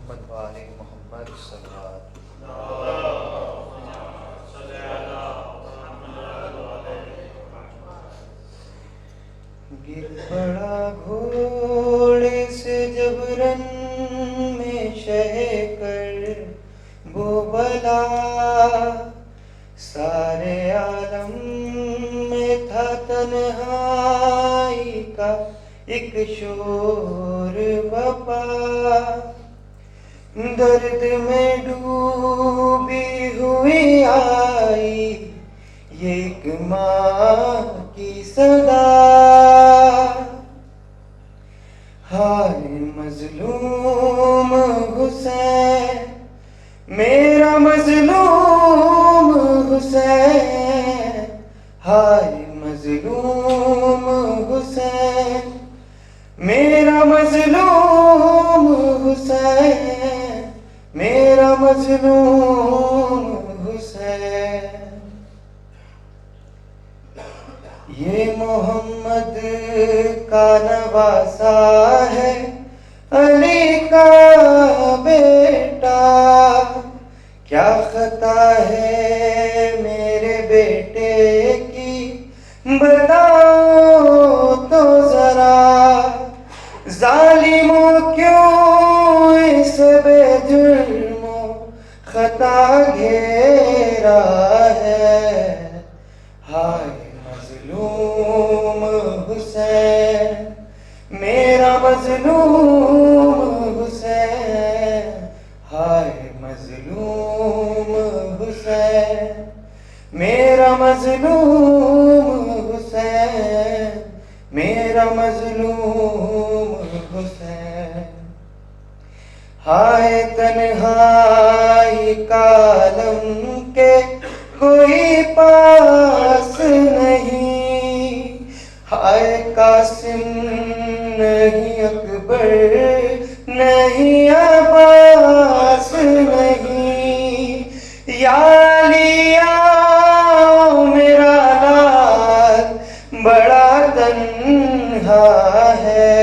मुहम्मद व आले मुहम्मद सल्लल्लाहु गिर पड़ा घोड़े से जबरन में शह कर वो बला, सारे आलम में था तन्हाई का एक शोर बपा। दर्द में डूबी हुई आई ये एक माँ की सदा। हाय मजलूम हुसैन, मेरा मजलूम हुसैन, हाय मजलूम हुसैन, मेरा मजलूम हुसैन, मेरा मजलूम हुसैन। ये मोहम्मद का नवासा है, अली का बेटा। क्या खता है मेरे बेटे की, बताओ तो जरा। जालिमों क्यों इस बेजुर्मों खता घेरा है। हाय मजलूम हुसैन, मेरा मजलूम हुसैन, हाय मजलूम हुसैन, मेरा मजलूम हुसैन, मेरा मजलूम हुसैन। हाय तन्हाई कालम के कोई पास नहीं, हाय कासिम नहीं अकबर नहीं अब्बास नहीं। या लिया मेरा लाल बड़ा तन्हा है।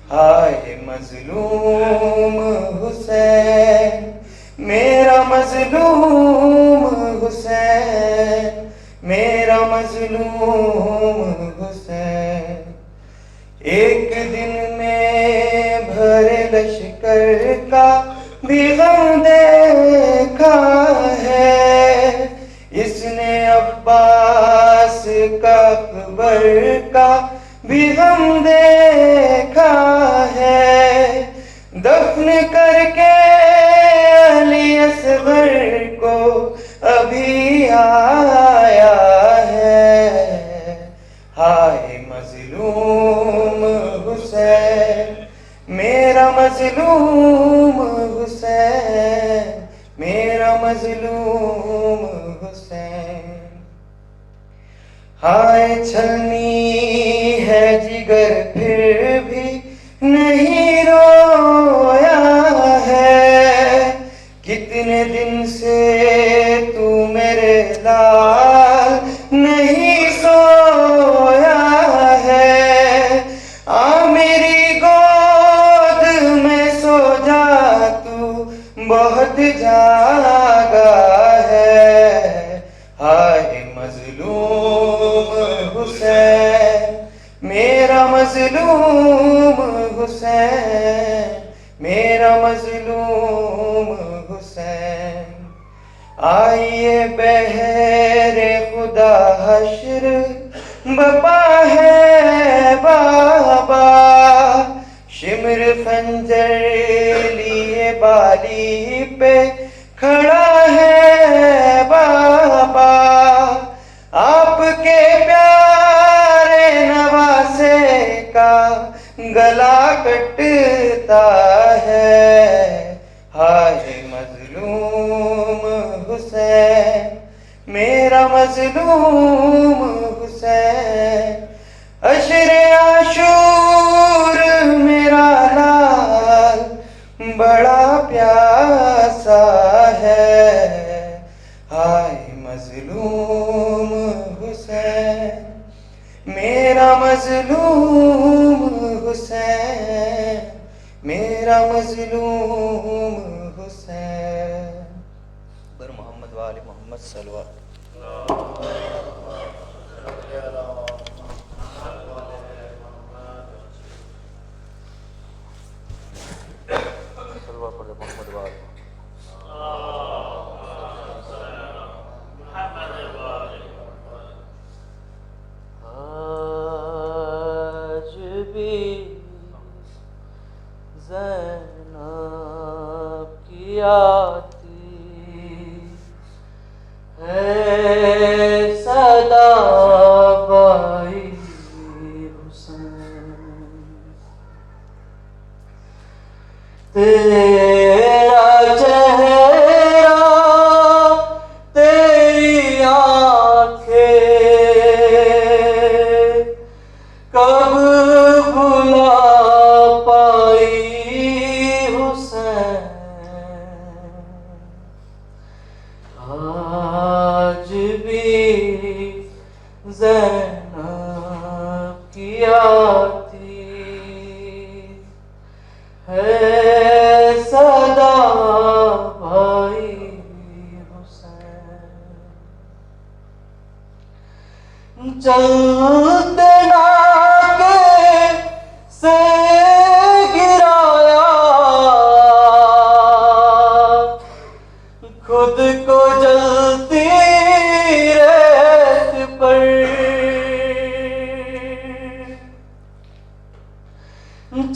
हाय मजलूम हुसैन, मेरा मजलूम हुसैन, मेरा मजलूम हुसैन। एक दिन में भरे लश्कर का भी गम देखा है, इसने अब्बास का अकबर का भी गम देखा है। दफन करके अली असगर को अभी आया है। हाय मजलूम हुसैन, मेरा मजलूम हुसैन, मेरा मजलूम हुसैन। हाय छलनी है जिगर फिर भी नहीं रोया है। कितने दिन से तू मेरे लाल नहीं सोया है। आ मेरी गोद में सो जा तू बहुत जागा है। हाय मजलूम हुसैन, मेरा मजलूम हुसैन, मेरा मजलूम हुसैन। आइए बहरे खुदा हश्र बपा है बाबा। शिमर खंजर लिए बाली पे खड़ा है बाबा। आपके प्यारे नवासे का गला कटता है। हाय मजलूम हुसैन, मेरा मजलूम हुसैन। अशरे आशूर मेरा लाल बड़ा प्यासा है। हाय मजलूम हुसैन, मेरा मजलूम हुसैन, मेरा मजलूम हुसैन। बर मोहम्मद वाले मोहम्मद सल्लल्लाहु आज भी ज़ैनब की आती है सदा बाई हुसैन। तेरा चेहरा तेरी आँखें कब भुला पाई हुसैन। आज भी ज़ैनब की आती है सदा भाई हुसैन। चलते नाके से गिराया खुद को जलती रेत पर।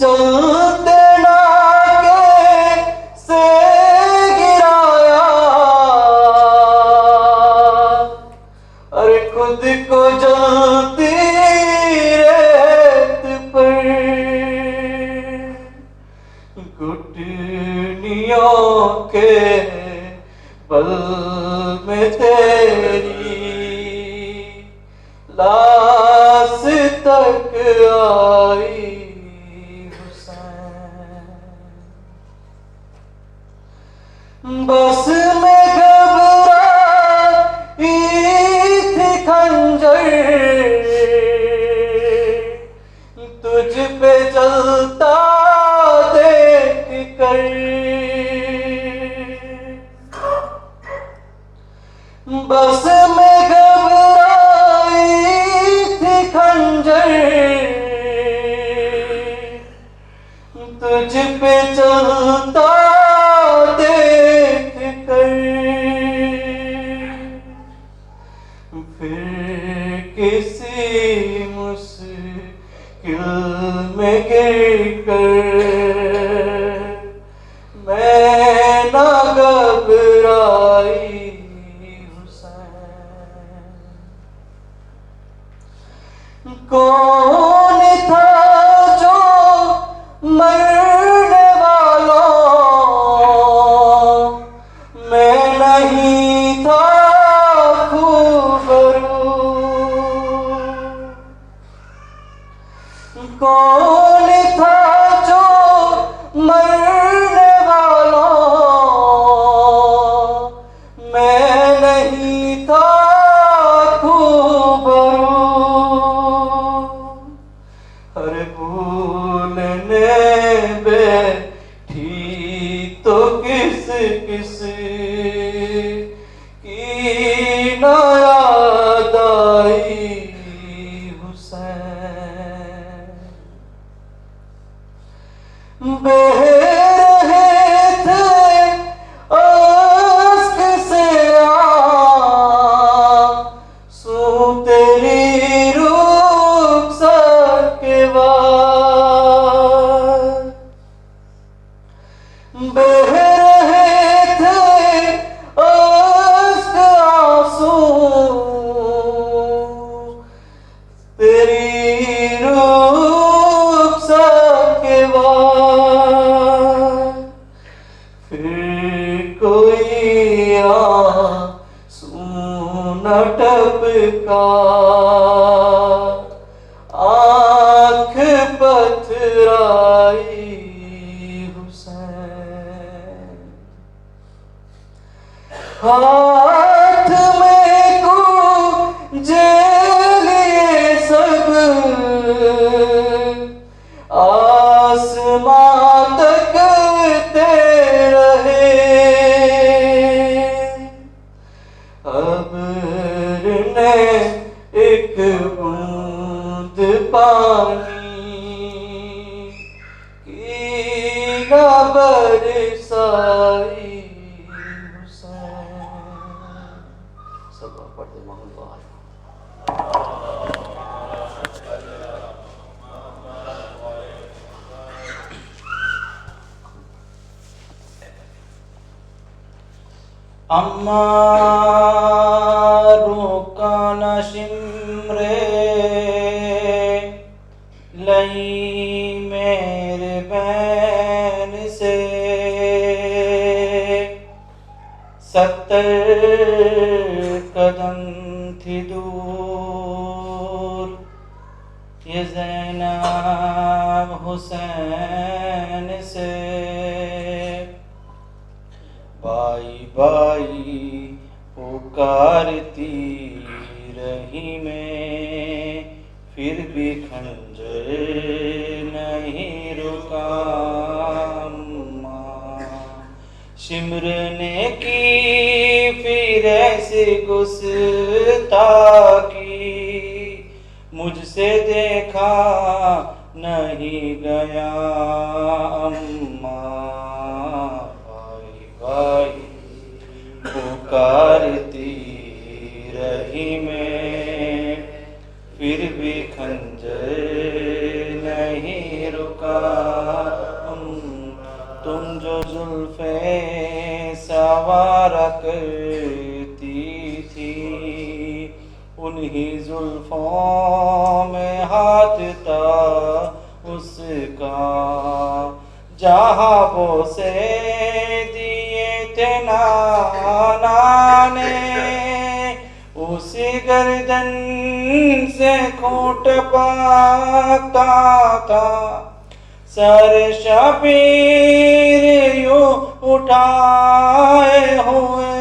चलते नाके से गिराया अरे खुद को जलती रेत पर। घुटनियों के बल में तेरी लाश तक आई हुसैन। बस में घबराई थी खंजर तुझ पे चलता देख कर। बस में घबराई थी खंजर तुझ पे चलता देख कर। फिर किसी मुश्किल में गिर कर मैं न घबराई हुसैन। कौन था जो मरने वालों मैं नहीं था खूबरू। कौन था जो मरने वालों मैं नहीं था खूबरू। हर भूलने बैठी तो किस किस की न याद आई हुसैन। बह रहे थे अश्क से आंसू तेरी रुखसत के बाद। बह रहे थे अश्क आंसू तेरी रुखसत के बाद। फिर कोई आंसू न टपका आँख पथराई हुसैन। हाथ में कुंजे लिए सब आसमां तकते रहे, अब्र ने एक बूंद पानी की न बरसाई हुसैन। सब पढ़ते मोहम्मद। अम्मा रोका न शिमरे लई मेरे बैन से, 70 कदम थी दूर ये ज़ैनब हुसैन से। बाई बाई पुकारती रही मैं, फिर भी खंजर नहीं रुका अम्मा। शिमर ने की फिर ऐसी गुस्ताखी, मुझसे देखा नहीं गया अम्मा। पुकारती रही मैं, फिर भी खंजर नहीं रुका। तुम जो जुल्फे सवारा करती थी, उन्हीं जुल्फों में हाथ था उसका, जहाँ वो से दिए थे नाना ने, उसी गर्दन से खूंट पाता था। सर शबीर यूं उठाए हुए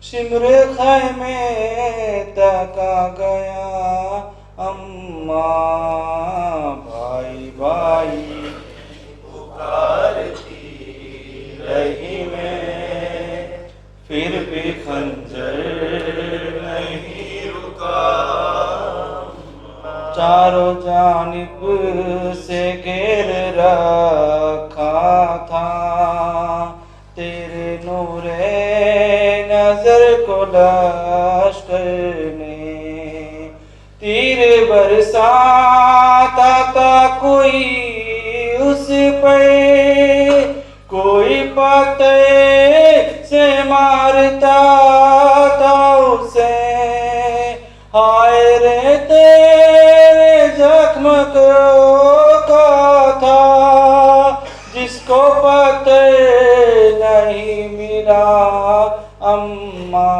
शिमर खैमे तक आ गया अम्मा। भाई भाई पुकारती रही मैं, फिर भी खंजर नहीं रुका। चारों जानिब से घेर रखा था, तेरे नूरे नजर को लश्कर ने। तीर बरसाता था कोई उस पर, कोई पते से मारता था उसे। हाय रे तेरे जख्म का था, जिसको पते नहीं मिला अम्मा।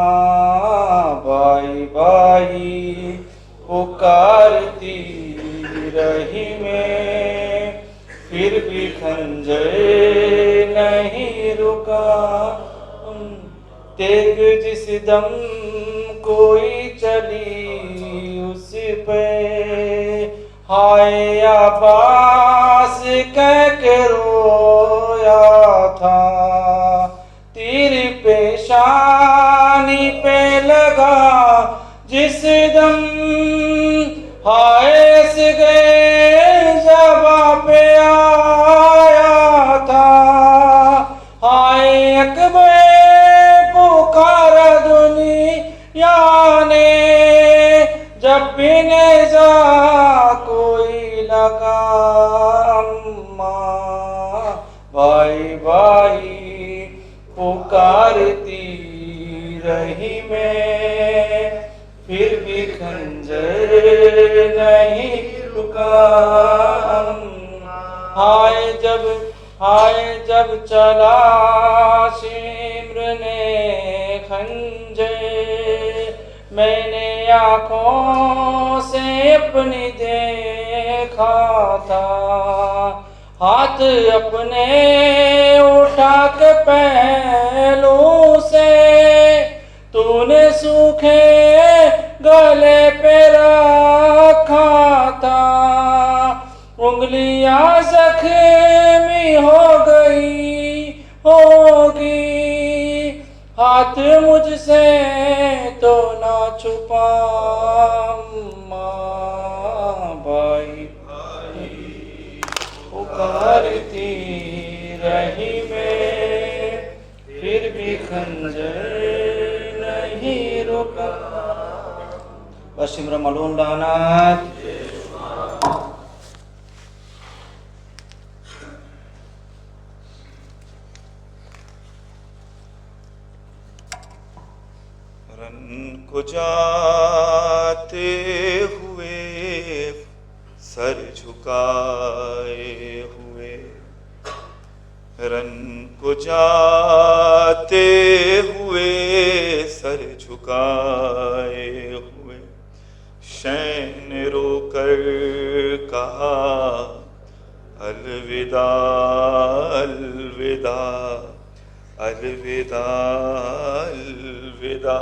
भाई भाई पुकारती रही मैं, फिर भी खंजर नहीं रुका। तेग जिस दम कोई चली उस पे, हाय अब्बास कह के रोया था। तीर पेशानी पे लगा जिस दम, हाय गए जवाब पे आया था। हाय अकबर पुकारा दुनिया ने, जब भी नेज़ा कोई लगा अम्मा। भाई भाई पुकारती रही मैं, फिर भी खंजर नहीं रुका। हाय जब चला शिम्र ने खंजर, मैंने आँखों से अपनी देखा था। हाथ अपने उठा के पहलू से, तूने सूखे गले पे रखा था। उंगलियां जख्मी हो गई होगी, हाथ मुझसे तो ना छुपा भाई, पुकारती रही मैं, फिर भी खंजर नहीं रुका। बस सिमरन मलूम दानात। रन को जाते हुए सर झुकाए हुए, रन को जाते हुए सर झुकाए हुए, शैन रोकर कहा अलविदा अलविदा अलविदा अलविदा।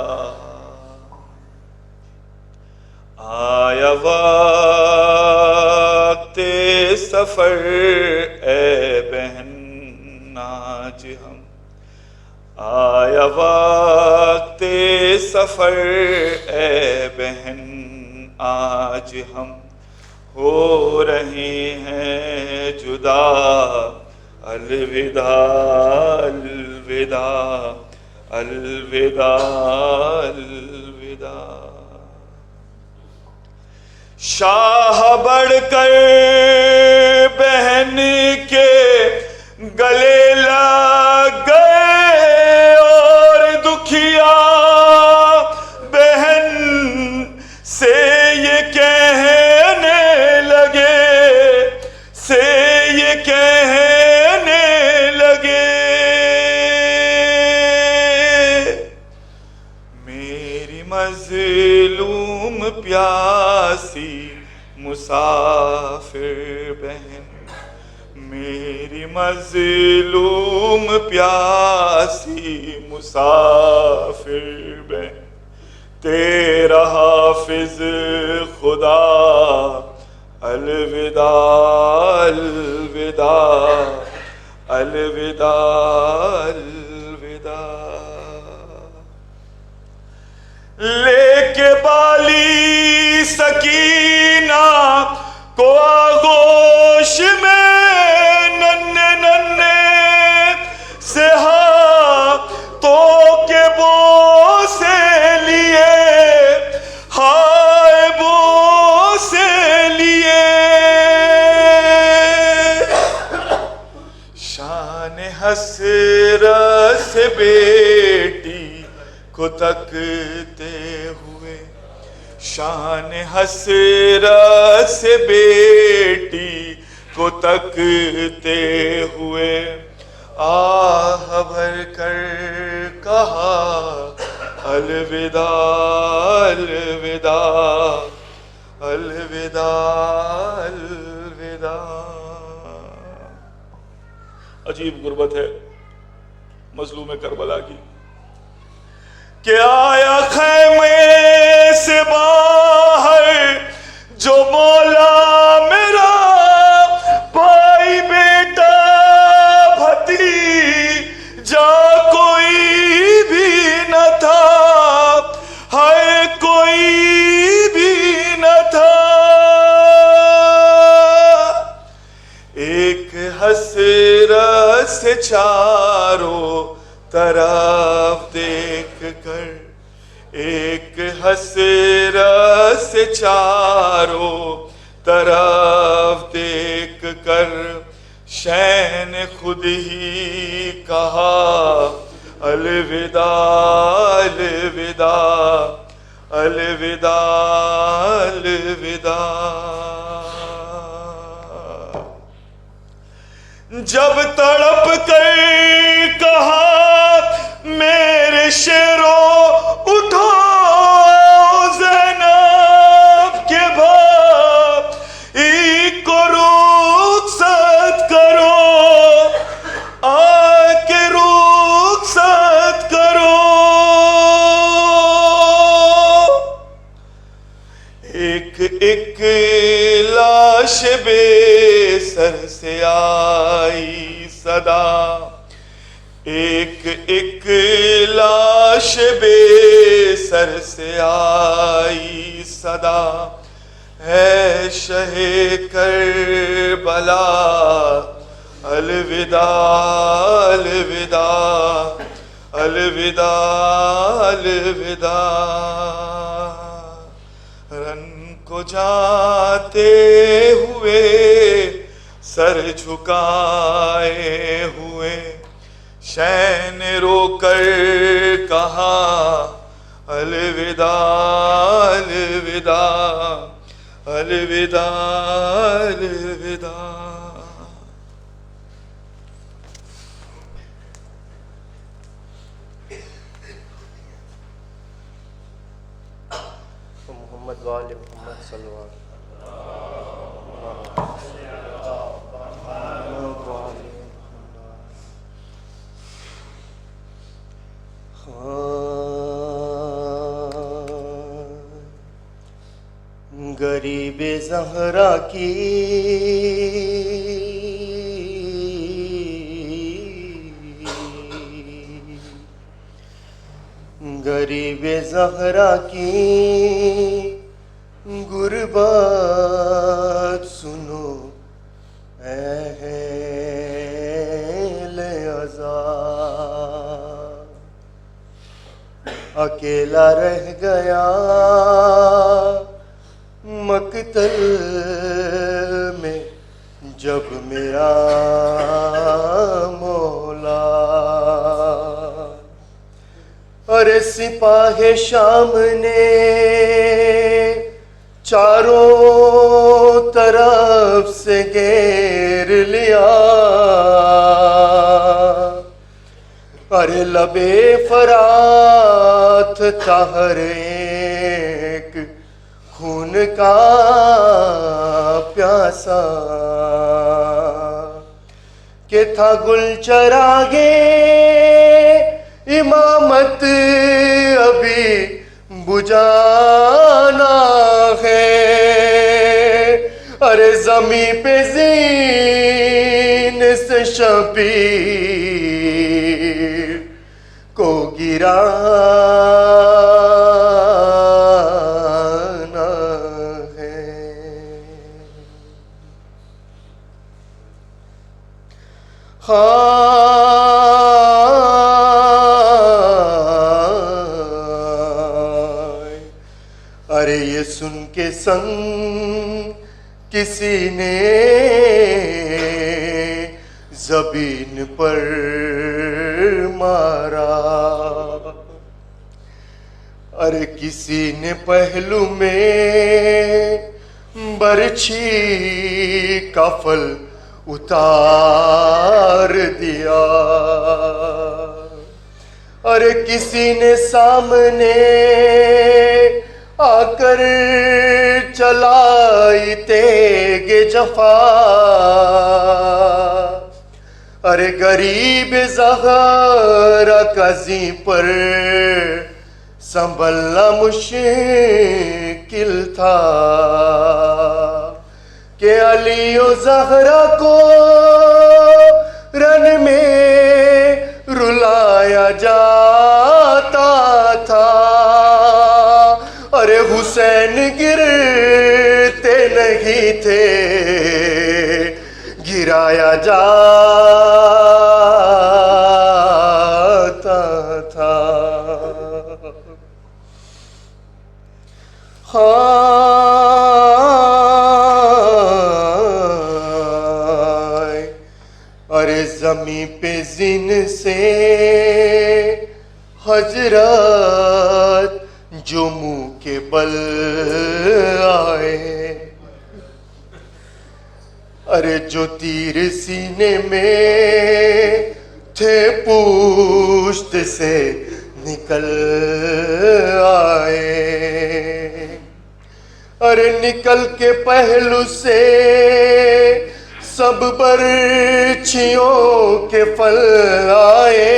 आया वक़्ते सफ़र ए बहन आज हम, आया वक़्ते सफ़र ए बहन आज हम, हो रहे हैं जुदा अलविदा अलविदा अलविदा अलविदा। शाह बढ़कर बहन के गले लग गए और दुखिया बहन से ये कहने लगे, मेरी मज़लूम प्यासी मुसाफिर बहन, मेरी मज़लूम प्यासी मुसाफिर बहन, तेरा हाफिज खुदा अलविदा अलविदा अलविदा अलविदा। लेके बाली सकीना को आगोश में नन्हे नन्हे से हाथों के बोसे लिए, हाय बोसे लिए, शान हसरत से बेटी को तकते हुए, शान हसरत से बेटी को तकते हुए, आह भर कर कहा अलविदा अलविदा अलविदा अलविदा। अजीब गुर्बत है मजलूम करबला की, कि आया खैमे से बाहर जो मौला मेरा, भाई बेटा भतीजा कोई भी न था, हाय कोई भी न था। एक हसरत से चारों तरफ देख कर, एक हसरत से चारों तरफ देख कर, शैन खुद ही कहा अलविदा अलविदा अलविदा अलविदा। जब तड़प कर कहा मेरे शेरों उठो ज़ैनब के भाई को रुखसत करो, आके रुखसत करो। एक एक लाश बेसर से आई सदा, एक एक लाश बेसर से आई सदा, है शहे करबला अलविदा अलविदा अलविदा अलविदा। रन को जाते हुए सर झुकाए हुए, शैन रोकर कहा अलविदा अलविदा अलविदा अलविदा। मोहम्मद वाले मोहम्मद सल्लल्लाहु गरीबे ज़हरा की गरीबे ज़हरा की गुरबात सुनो अहले अज़ा। अकेला रह गया मकतल में जब मेरा मौला। अरे सिपाहे शाम ने चारों तरफ से घेर लिया। अरे लबे फरात था हर एक खून का प्यासा, के था गुल चरागे इमामत अभी बुझाना है। अरे ज़मीं पे ज़ीन से शबीर को गिराना है। हाँ अरे ये सुन के संग किसी ने ज़मीन पर मारा। अरे किसी ने पहलू में बरछी का फल उतार दिया। अरे किसी ने सामने आकर चलाई तेग जफा। अरे गरीब ज़हरा कज़ी पर संभलना मुश्किल था कि अली और ज़हरा को रन में रुलाया जाता था। अरे हुसैन गिरते नहीं थे, गिराया जाता था। हाँ अरे ज़मीं पे जिन से हजरत जो मुँह के बल आए। अरे जो तीर सीने में थे पुश्त से निकल आए। अरे निकल के पहलू से सब बरछियों के फल आए।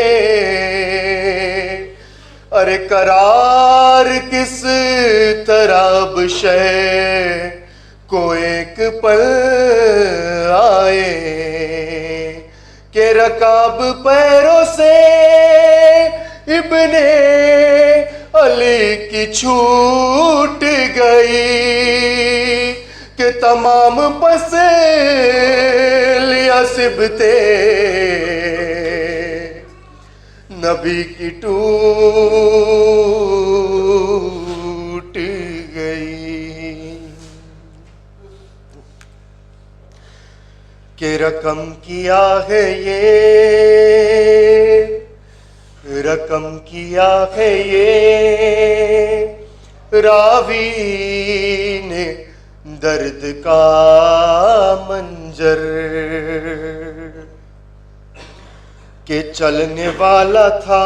अरे करार किस तरह शह को एक पल आए के रकाब पैरों से इब्ने अली की छूट गई कि तमाम पसेलियां सिबते नबी की टूट गई कि रकम किया है ये रकम किया है ये रावी ने दर्द का मंजर के चलने वाला था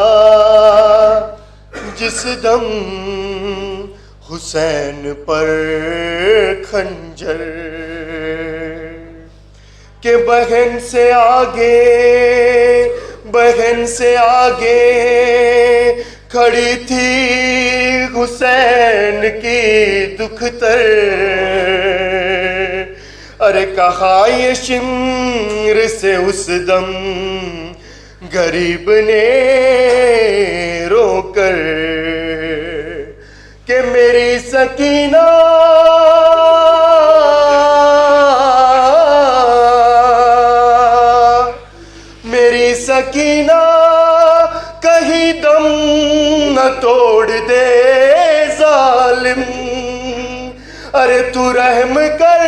जिस दम हुसैन पर खंजर के बहन से आगे खड़ी थी हुसैन की दुख्तर अरे कहा ये शिम्र से उस दम गरीब ने रोकर के मेरी सकीना सकीना कहीं दम न तोड़ दे जालिम अरे तू रहम कर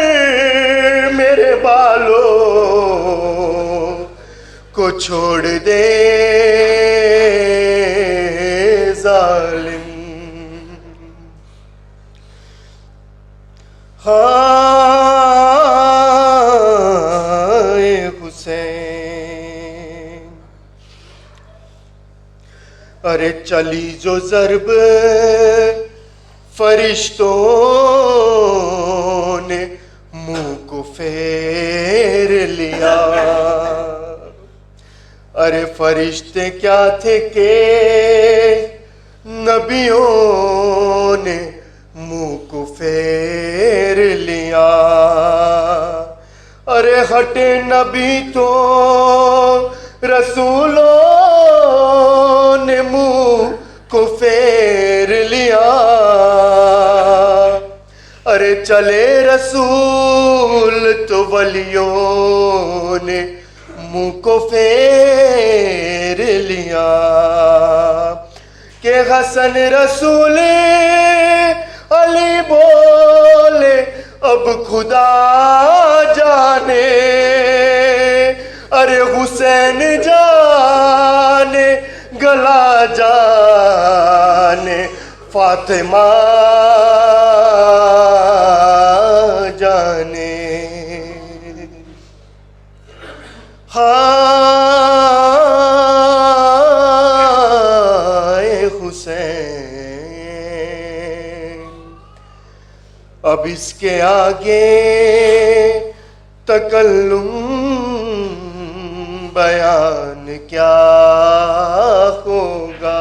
मेरे बालों को छोड़ दे जालिम हाय हुसैन अरे चली जो ज़र्ब फरिश्तों ने मुंह को फेर लिया अरे फरिश्ते क्या थे के नबियों ने मुंह को फेर लिया अरे हटे नबी तो रसूलों ने मुंह को फेर लिया अरे चले रसूल तो वलियों ने मुंह को फेर लिया के हसन रसूल अली बोले अब खुदा जाने अरे हुसैन जाने गला जाने फातिमा जाने हाय हुसैन अब इसके आगे तकल्लुम बयान क्या होगा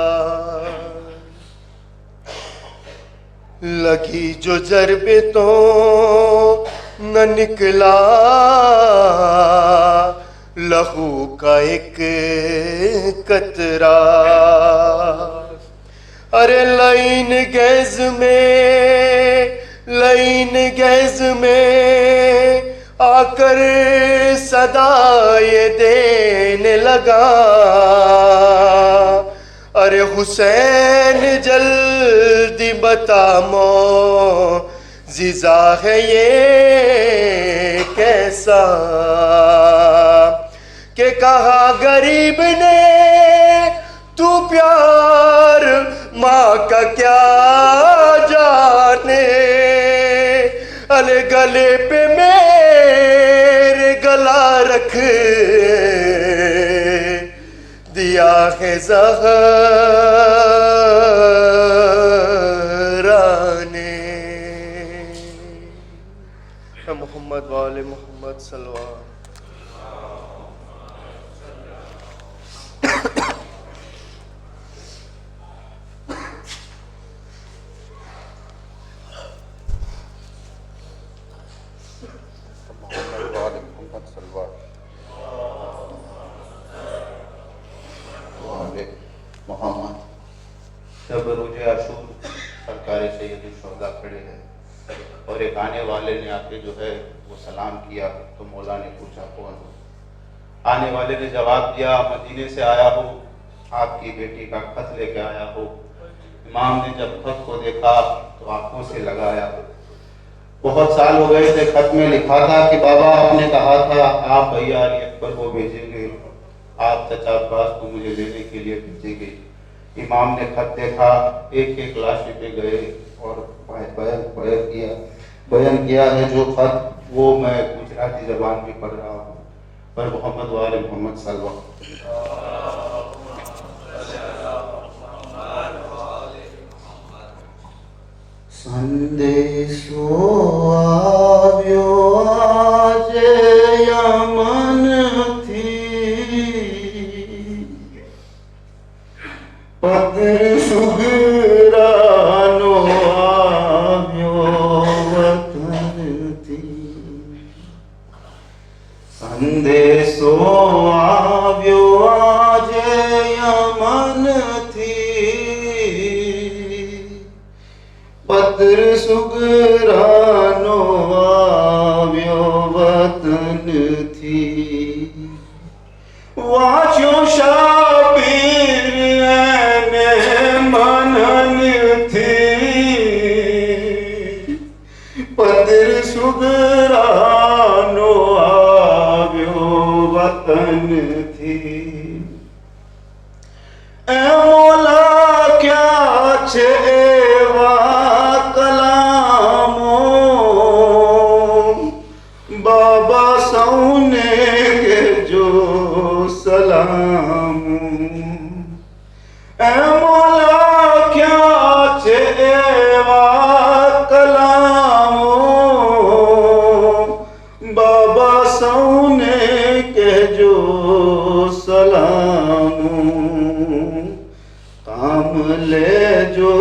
लगी जो ज़रबे तो न निकला लहू का एक कतरा अरे लाइन गैज में आकर सदाए देने लगा अरे हुसैन जल्दी बता मौजिज़ा है ये कैसा के कहा गरीब ने तू प्यार माँ का क्या जाने अरे गले पे मेरे गला रख दिया है ज़हरा ने मोहम्मद वाले मोहम्मद सल्लल्लाहु जब रोजे आशूर सरकारी सैयद शुहदा खड़े हैं और एक आने वाले ने आके जो है वो सलाम किया, तो मौला ने पूछा कौन हो? आने वाले ने जवाब दिया, मदीने से आया हो, आपकी बेटी का खत लेके आया हो। इमाम ने जब खत को देखा तो आंखों से लगाया। बहुत साल हो गए थे, खत में लिखा था कि बाबा आपने कहा था आप भैया अली अकबर को भेजेंगे, आप चचा अब्बास को मुझे लेने के लिए भेजेंगे। इमाम ने खत देखा, एक एक लाशी पे गए और बयान किया है जो खत, वो मैं गुजराती जबान में पढ़ रहा हूँ। पर मोहम्मद वाले मोहम्मद सल्लल्लाहु संदेशो આવ્યો આજે યમનથી પત્ર સુગરાનો આવ્યો વતનથી સંદેશો આવ્યો આજે યમનથી पत्र सुगरानो આવ્યો વતનથી વાંચ્યો શાબીર એને મનનથી પત્ર સુગરાનો આવ્યો વતનથી એ મોલા ક્યા છે बाबा सौने के जो सलाम ए मौला क्या चेवा कलामो बाबा सौने के जो सलाम काम ले जो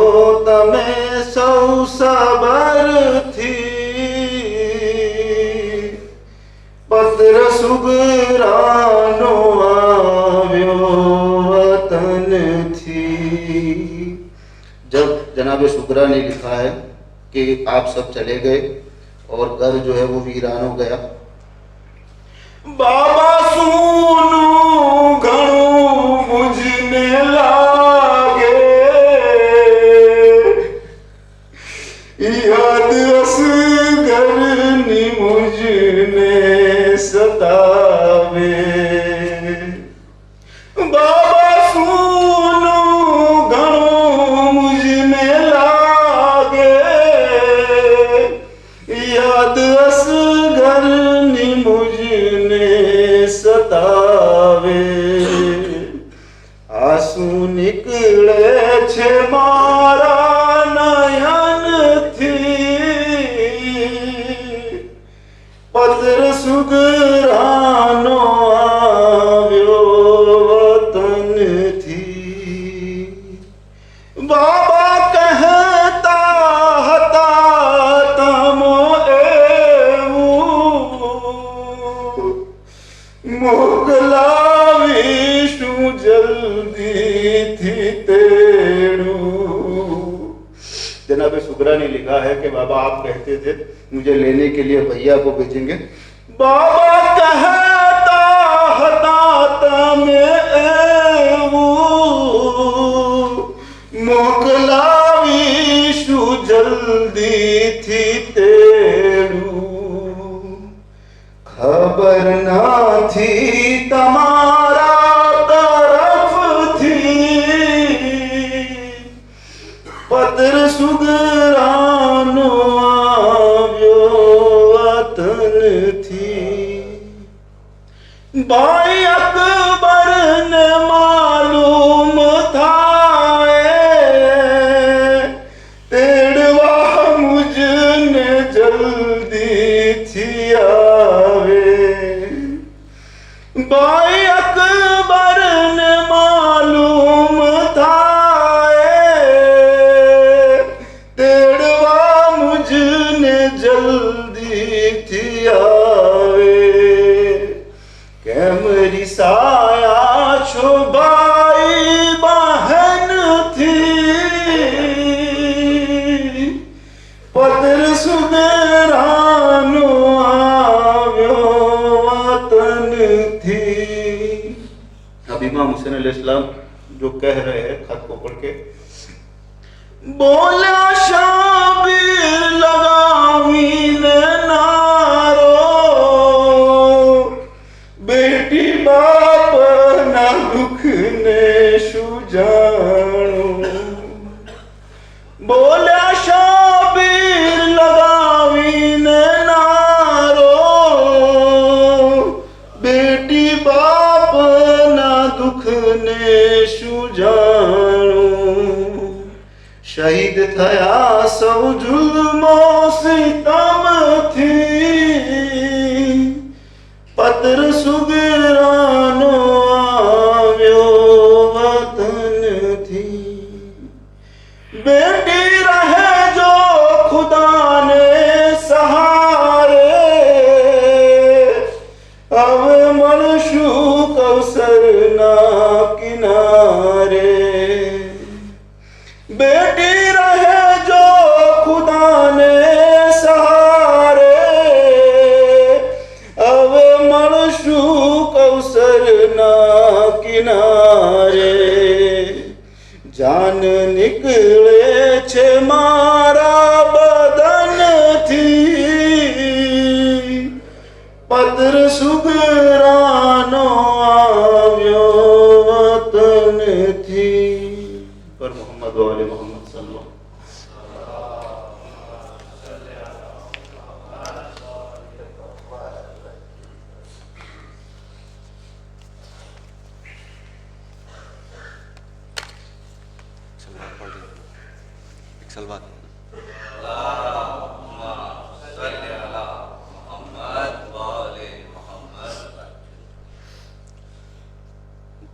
तमे सौ सबर थी पत्र सुगरानो આવ્યો वतनથી। जब जनाब सुगरा ने लिखा है कि आप सब चले गए और घर जो है वो वीरान हो गया। बाबा सुनो घणो मुझने लागे याद असगर नी मुझने सतावे। बाबा सुनो घणो मुझने लागे याद असगर नी मुझने सतावे। आंसू निकले छे मारा नयन थी पत्र सुगरानो આવ્યો વતનથી। बाबा कहता હતા તમો એવું મોકલાવીશું જલ્દીથી તેડું। जनाब सुगरा ने लिखा है कि बाबा आप कहते थे मुझे लेने के लिए भैया को भेजेंगे। बाबा कहता हता तमे એવું મોકલાવીશું જલ્દીથી તેડું। ખબર નથી તમારા તરફથી पत्र सुगरानो આવ્યો वतनથી। भाई अकबर ने मालूम थाए तेड़वा मुझने जल्दी थी आवे। भाई अकबर ने मालूम जल्दी थी आवे। कैमरी साया छो भाई बहन थी थी। अब इमाम हुसैन अलैहिस्सलाम जो कह रहे हैं खत को पढ़ के, बोला शाबिर लगावी ने नारो, बेटी बाप ना दुख ने सुजानो। बोला शाबिर लगावी ने नारो, बेटी बाप ना दुख ने सुजानो। शहीद थया सौ जुल्मो सितम थी, पत्र सुगरानो आव्यो वतन थी। बेटी रहे जो खुदा ने सहारे, अब मनशू कौसर ना किनारे। बेटी रहे जो खुदा ने सहारे, अब मनशू कौसर ना किनारे। जान निकले छे मारा बदन थी, पत्र सुगरानो आव्यो वतन थी। पर मोहम्मद वाले मोहम्मद सल्लल्लाहु।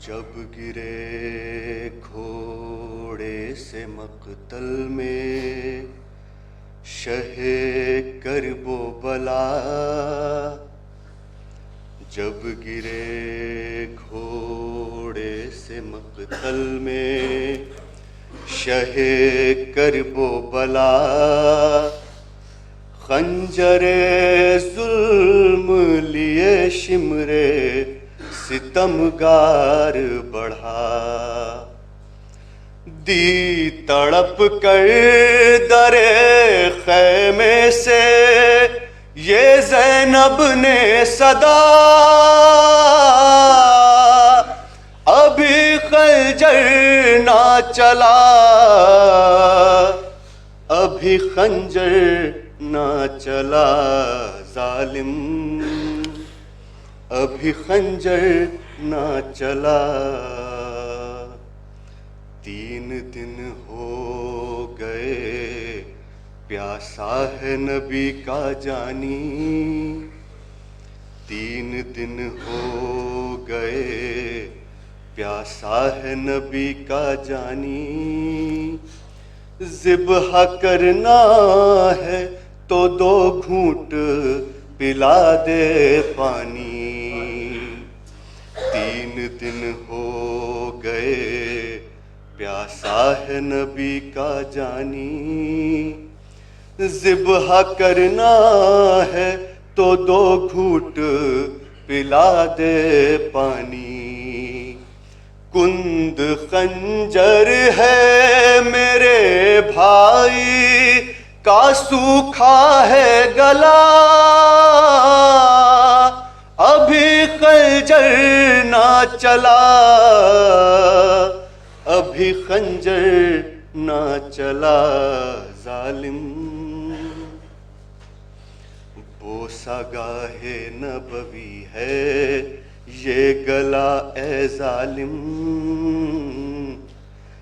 जब गिरे घोड़े से मक्तल में, शहे करबो बला। जब गिरे घोड़े से मक्तल में, शहे करबो बला। खंजरे जुल्म लिए शिमरे सितमगार बढ़ा। दी तड़प कर दरे खैमे से ये ज़ैनब ने सदा। अभी खंजर ना चला, अभी खंजर ना चला जालिम, अभी खंजर ना चला। 3 दिन हो गए प्यासा है नबी का जानी। 3 दिन हो गए प्यासा है नबी का जानी। ज़िब्हा करना है तो 2 घूंट पिला दे पानी। 3 दिन हो गए प्यासा है नबी का जानी। ज़िब्हा करना है तो 2 घूंट पिला दे पानी। कुंद खंजर है मेरे भाई का सूखा है गला। अभी खंजर ना चला, अभी खंजर ना चला जालिम। बोसा गाहे नबवी है ये गला ए जालिम।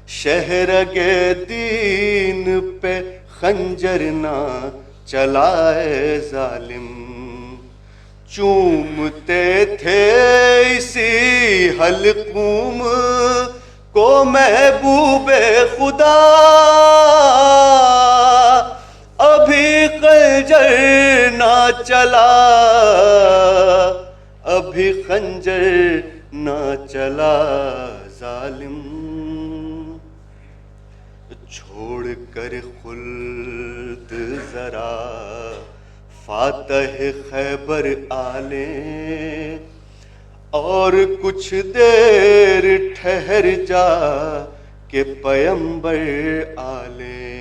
शहरगे दीन पे खंजर ना चलाए जालिम। चूमते थे इसी हलकूम को महबूबे खुदा। अभी खंजर ना चला, अभी खंजर ना चला जालिम। छोड़ कर खुल्द जरा फातह खैबर आले। और कुछ देर ठहर जा के पैगंबर आले,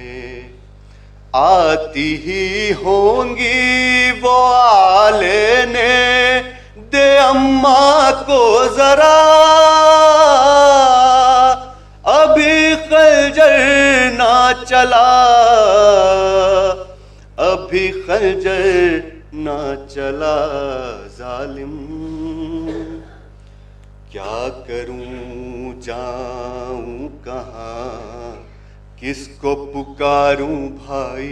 आती ही होंगी वो आले ने दे अम्मा को जरा, अभी खंजर ना चला, अभी खंजर ना चला जालिम। क्या करूं जाऊं कहाँ, किसको पुकारूं भाई,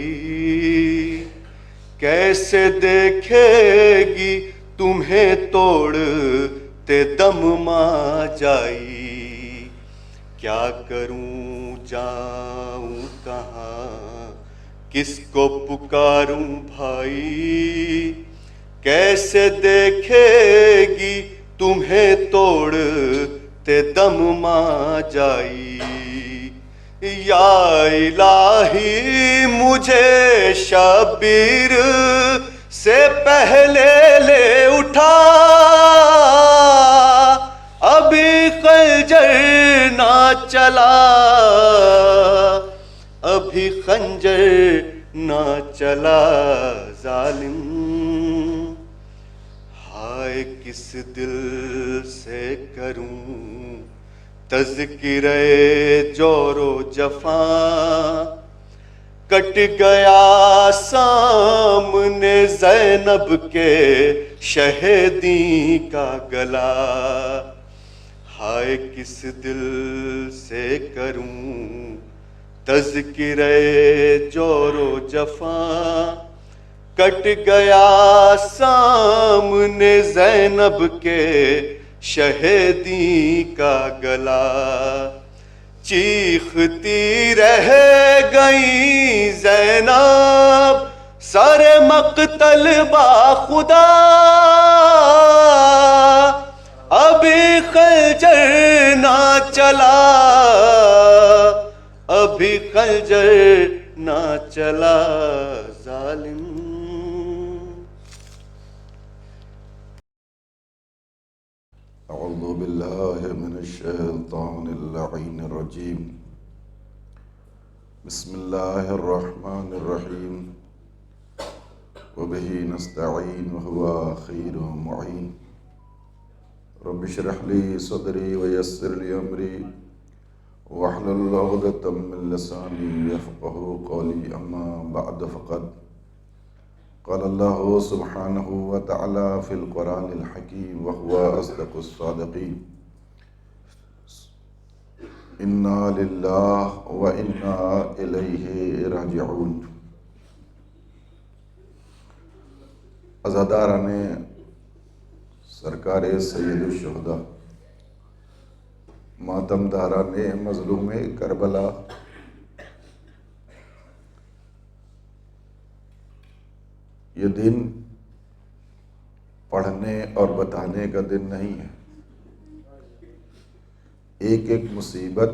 कैसे देखेगी तुम्हें तोड़ते दम मां जाई। क्या करूं जाऊं कहाँ, किसको पुकारूं भाई, कैसे देखेगी तुम्हें तोड़ते दम मां जाई। या इलाही मुझे शबीर से पहले ले उठा, अभी खंजर ना चला, अभी खंजर ना चला जालिम। हाय किस दिल से करूं तज़किरे जोरो जफा, कट गया सामने ज़ैनब के शहदी का गला। हाय किस दिल से करूं तज़किरे जोरो जफा, कट गया सामने ज़ैनब के शहदी का गला। चीखती रह गई ज़ैनब सरे मक़तल बाखुदा, अभी खंजर ना चला, अभी खंजर ना चला जालिम। अऊज़ु बिल्लाहि मिनश्शैतानिर लईनिर रजीम। बिस्मिल्लाहिर रहमानिर रहीम। व बिही नस्तईन व हुवा खैरुल मुईन। रब्बि इश्रह ली सदरी व यस्सिर ली अमरी वहलुल उक़दतम मिन लिसानी यफ़क़हू क़ौली। अम्मा बअद फ़क़द क़ाल अल्लाहु सुब्हानहु व तआला फ़िल क़ुरानिल हकीम व हुवा अस्दक़ुस सादिक़ीन। इन्ना लिल्लाहि व इन्ना इलैहि राजिऊन। अज़ादाराने सरकारे सय्यदुश शुहदा, मातमदाराने मज़लूमे करबला, ये दिन पढ़ने और बताने का दिन नहीं है। एक एक मुसीबत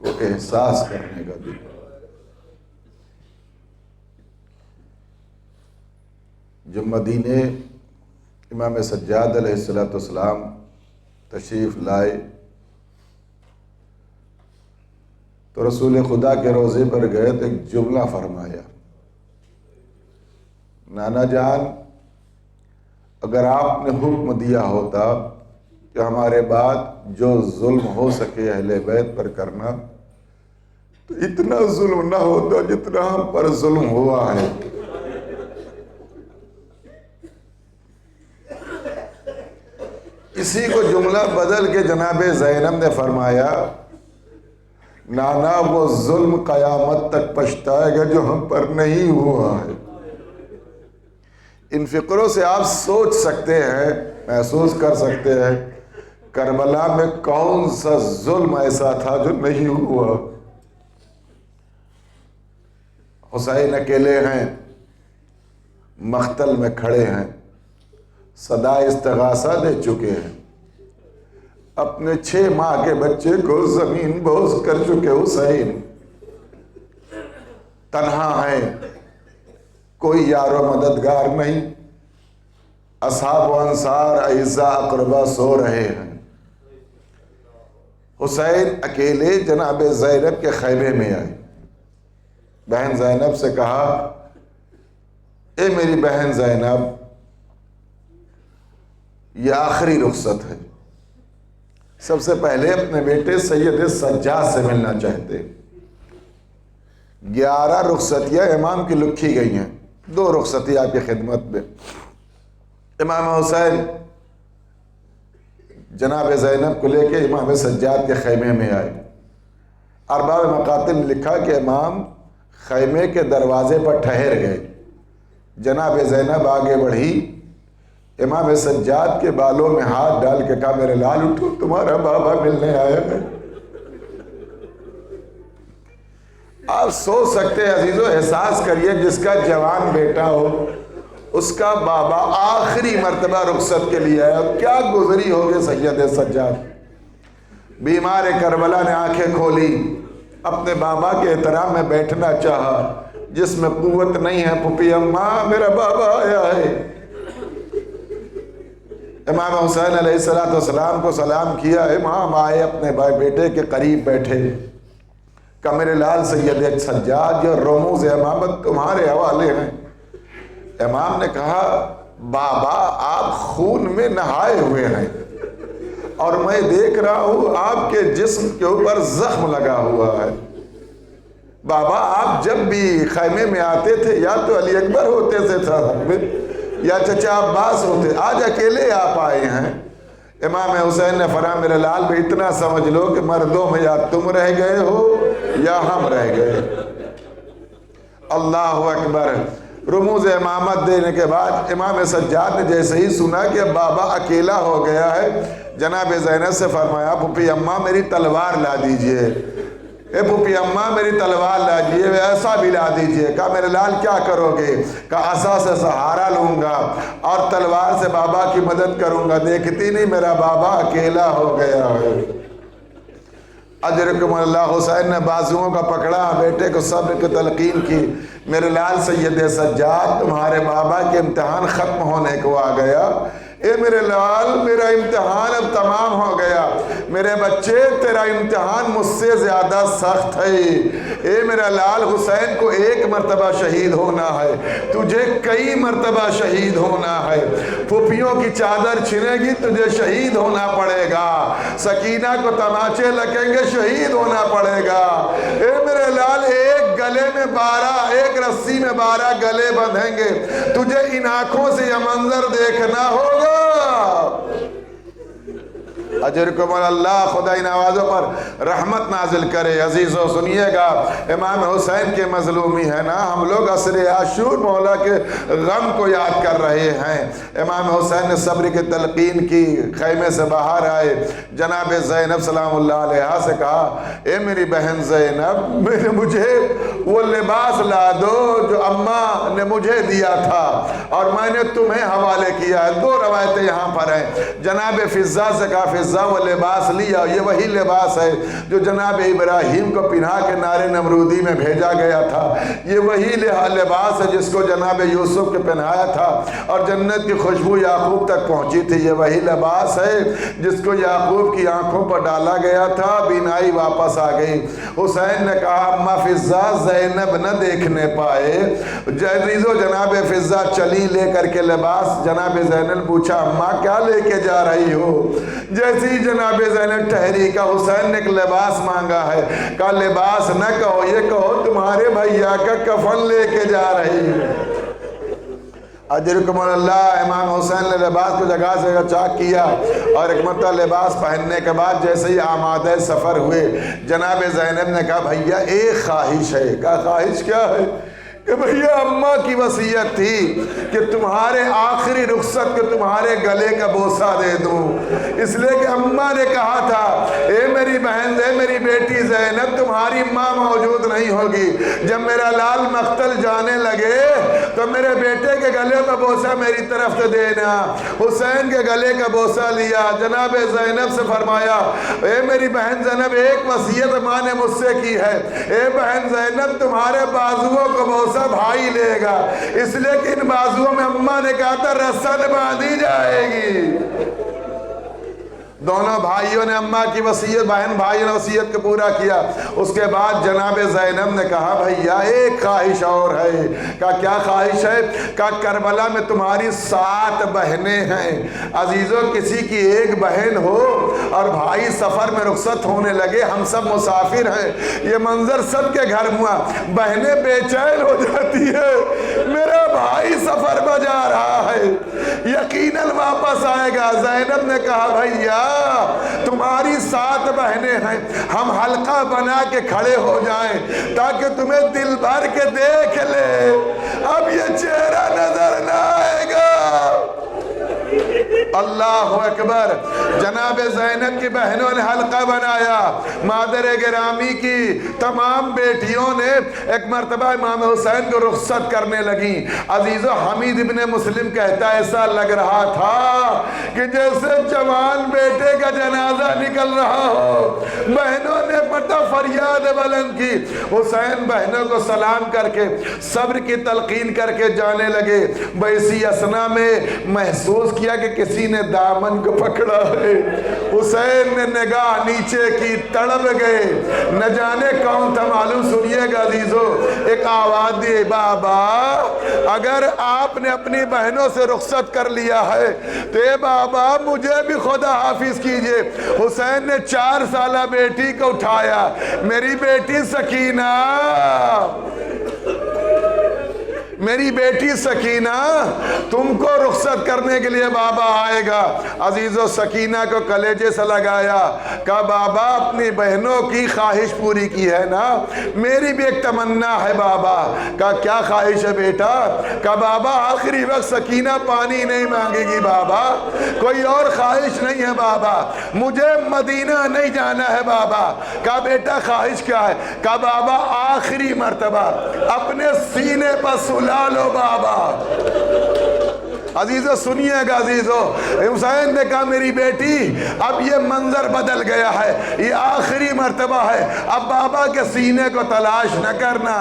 को एहसास करने का दिन। जो मदीने इमाम सज्जाद अलैहिस्सलाम तशरीफ़ लाए तो रसूल खुदा के रोज़े पर गए तो एक जुमला फरमाया, नाना जान अगर आपने हुक्म दिया होता कि हमारे बाद जो जुल्म हो सके अहले बैत पर करना, तो इतना जुल्म ना होता जितना हम पर जुल्म हुआ है। इसी को जुमला बदल के जनाबे ज़ैनब ने फरमाया, नाना वो जुल्म क़यामत तक पछताएगा जो हम पर नहीं हुआ है। इन फिक्रों से आप सोच सकते हैं, महसूस कर सकते हैं करबला में कौन सा जुल्म ऐसा था जो नहीं हुआ। हुसैन अकेले हैं, मख्तल में खड़े हैं, सदा इस्तिग़ासा दे चुके हैं, अपने 6 माह के बच्चे को जमीन बोझ कर चुके हुसैन तन्हा हैं, कोई यारो मददगार नहीं। असहाब व अंसार अइज़ा अक़रबा सो रहे हैं। हुसैन अकेले जनाब ज़ैनब के खैमे में आए। बहन ज़ैनब से कहा, ए मेरी बहन ज़ैनब, ये आखिरी रुखसत है। सबसे पहले अपने बेटे सैयद सज्जाद से मिलना चाहते। 11 रुखसतियाँ इमाम की लिखी गई हैं, 2 रुखसती आपकी खिदमत में। इमाम हुसैन जनाब ज़ैनब को लेके इमाम सज्जाद के खैमे में आए। अरबाब मकातिब ने लिखा कि इमाम खैमे के दरवाजे पर ठहर गए। जनाब ज़ैनब आगे बढ़ी, इमाम सज्जाद के बालों में हाथ डाल के कहा, मेरे लाल उठो, तुम्हारा बाबा मिलने आया है। आप सोच सकते हैं अजीजों, एहसास करिए, जिसका जवान बेटा हो उसका बाबा आखिरी मर्तबा रुखसत के लिए आया, क्या गुजरी होगी सैयद सज्जाद। बीमार करबला ने आंखें खोली, अपने बाबा के एहतराम में बैठना चाहा, जिसमें कुव्वत नहीं है। पुपी अम्मा, मेरा बाबा आया है। इमाम हुसैन अलैहिस्सलाम को सलाम किया। इमाम आए, अपने भाई बेटे के करीब बैठे। का मेरे लाल सैयद सज्जाद, जो रमूज़ इमामत तुम्हारे हवाले हैं। इमाम ने कहा, बाबा आप खून में नहाए हुए हैं और मैं देख रहा हूं आपके जिस्म के ऊपर जख्म लगा हुआ है। बाबा आप जब भी खैमे में आते थे या तो अली अकबर होते थे साथ में या चचा अब्बास होते, आज अकेले आप आए हैं। इमाम हुसैन ने फरमाया, मेरे लाल भाई इतना समझ लो कि मर्दों में या तुम रह गए हो या हम रह गए। अल्लाह अकबर। रमूज़ इमामत देने के बाद इमाम सज्जाद ने जैसे ही सुना कि अब बाबा अकेला हो गया है, जनाब ज़ैनब से फरमाया, पुपी अम्मा मेरी तलवार ला दीजिए। ए पुपी अम्मा मेरी तलवार ला दीजिए, ऐसा भी ला दीजिए। कहा मेरे लाल क्या करोगे? कहा असा से सहारा लूँगा और तलवार से बाबा की मदद करूँगा। देखती नहीं मेरा बाबा अकेला हो गया है। अजरकुमुल्लाह। हुसैन ने बाजुओं का पकड़ा, बेटे को सब्र की तलकीन की। मेरे लाल सैयद सज्जाद, तुम्हारे बाबा के इम्तिहान ख़त्म होने को आ गया। ए मेरे लाल, मेरा इम्तिहान अब तमाम हो गया। मेरे बच्चे, तेरा इम्तिहान मुझसे ज़्यादा सख्त है। ए मेरा लाल, हुसैन को एक मर्तबा शहीद होना है, तुझे कई मर्तबा शहीद होना है। फुफियों की चादर छिनेगी, तुझे शहीद होना पड़ेगा। सकीना को तमाचे लगेंगे, शहीद होना पड़ेगा। ए मेरे लाल, एक गले में 12, एक रस्सी में 12 गले बंधेंगे। तुझे इन आंखों से यह मंजर देखना होगा। अजरकुमुल अल्लाह, खुदा इन आवाज़ों पर रहमत नाजिल करे। अजीज़ों सुनिएगा, इमाम हुसैन के मजलूमी है ना, हम लोग असर आशूर मौला के गम को याद कर रहे हैं। इमाम हुसैन ने सब्र की तलकीन की, खैमे से बाहर आए। जनाब ज़ैनब सलामुल्लाह अलैहा से कहा, ए मेरी बहन ज़ैनब, मुझे वो लिबास ला दो जो अम्मा ने मुझे दिया था और मैंने तुम्हें हवाले किया है। 2 रवायतें यहाँ पर हैं। जनाब फ़िज़्ज़ा से कहा, फ़िज़्ज़ा वो लिबास लिया, ये वही लिबास है जो जनाब इब्राहीम को पिन्हा के नारे नमरूदी में भेजा गया था। ये वही लिबास है जिसको जनाब यूसुफ के पहनाया था और जन्नत की खुशबू याकूब तक पहुंची थी। ये वही लिबास है जिसको याकूब की आंखों पर डाला गया था। बीनाई वापस आ गई। हुसैन ने कहा, अम्मा फ़िज़्ज़ा, ज़ैनब न देखने पाए। जनाब फ़िज़्ज़ा चली लेकर के लिबास। जनाब ज़ैनब ने पूछा, अम्मा क्या लेके जा रही हो? जैसे ही जनाब ज़ैनब ठहरी, का हुसैन ने एक लिबास मांगा है। का लिबास न कहो, ये कहो तुम्हारे भैया का कफन लेके जा रही है। अजरकुमुल्लाह। इमाम हुसैन ने लिबास को जगह से चाक किया और एक मरतबा लिबास पहनने के बाद जैसे ही आमादे सफ़र हुए, जनाब ज़ैनब ने कहा, भैया एक ख्वाहिश है। कहा ख्वाहिश क्या है? कि भैया अम्मा की वसीयत थी कि तुम्हारे आखिरी रुखसत के तुम्हारे गले का बोसा दे दूं, इसलिए कि अम्मा ने कहा था, ए मेरी बहन, ए मेरी बेटी ज़ैनब, तुम्हारी माँ मौजूद नहीं होगी। जब मेरा लाल मख्तल जाने लगे तो मेरे बेटे के गले का बोसा मेरी तरफ से देना। हुसैन के गले का बोसा लिया। जनाब ज़ैनब से फरमाया, ए मेरी बहन ज़ैनब, एक वसीयत माँ ने मुझसे की है। ए बहन ज़ैनब, तुम्हारे बाजुओं को बोसा सा भाई लेगा, इसलिए कि इन बाजुओं में अम्मा ने कहा था रस्सा बांधी जाएगी। दोनों भाइयों ने अम्मा की वसीयत, बहन भाई ने वसीयत को पूरा किया। उसके बाद जनाब ज़ैनब ने कहा भैया एक ख्वाहिश और है। कहा क्या ख्वाहिश है? कहा करबला में तुम्हारी 7 बहनें हैं, अजीज़ों किसी की एक बहन हो और भाई सफ़र में रुखसत होने लगे, हम सब मुसाफिर हैं, ये मंजर सबके घर हुआ, बहनें बेचैन हो जाती है, मेरा भाई सफ़र में जा रहा है, यकीनन वापस आएगा। ज़ैनब ने कहा भैया तुम्हारी 7 बहनें हैं, हम हल्का बना के खड़े हो जाएं ताकि तुम्हें दिल भर के देख ले, अब ये चेहरा नजर ना आएगा। अल्लाह अकबर। जनाब ज़ैनब की बहनों ने हल्का बनाया, मादर गिरामी की तमाम बेटियों ने एक मरतबा इमाम हुसैन को रुखसत करने लगी। अजीज़ो हमीद इब्ने मुस्लिम कहता ऐसा लग रहा था कि जैसे जवान बेटे का जनाजा निकल रहा हो। बहनों ने पता फरियाद बुलंद की, हुसैन बहनों को सलाम करके सब्र की तलकीन करके जाने लगे। बैसी असना में महसूस किया कि किसी ने दामन को पकड़ा है। हुसैन ने निगाह नीचे की, तड़प गए, न जाने कौन था मालूम। सुनिएगा अजीजों, एक आवाज दी, बाबा अगर आपने अपनी बहनों से रुखसत कर लिया है तो बाबा मुझे भी खुदा हाफिज कीजिए। हुसैन ने 4 साला बेटी को उठाया, मेरी बेटी सकीना, मेरी बेटी सकीना तुमको रुखसत करने के लिए बाबा आएगा। अजीजों सकीना को कलेजे से लगाया, कहा बाबा अपनी बहनों की ख्वाहिश पूरी की है ना, मेरी भी एक तमन्ना है बाबा। कहा क्या ख्वाहिश है बेटा? कहा बाबा आखिरी वक्त सकीना पानी नहीं मांगेगी बाबा, कोई और ख्वाहिश नहीं है बाबा, मुझे मदीना नहीं जाना है बाबा। कहा बेटा ख्वाहिश क्या है? कहा बाबा आखिरी मर्तबा अपने सीने पर सुला लो बाबा। अजीजों सुनिएगा अजीजों, हुसैन ने कहा मेरी बेटी अब ये मंजर बदल गया है, ये आखिरी मर्तबा है, अब बाबा के सीने को तलाश न करना,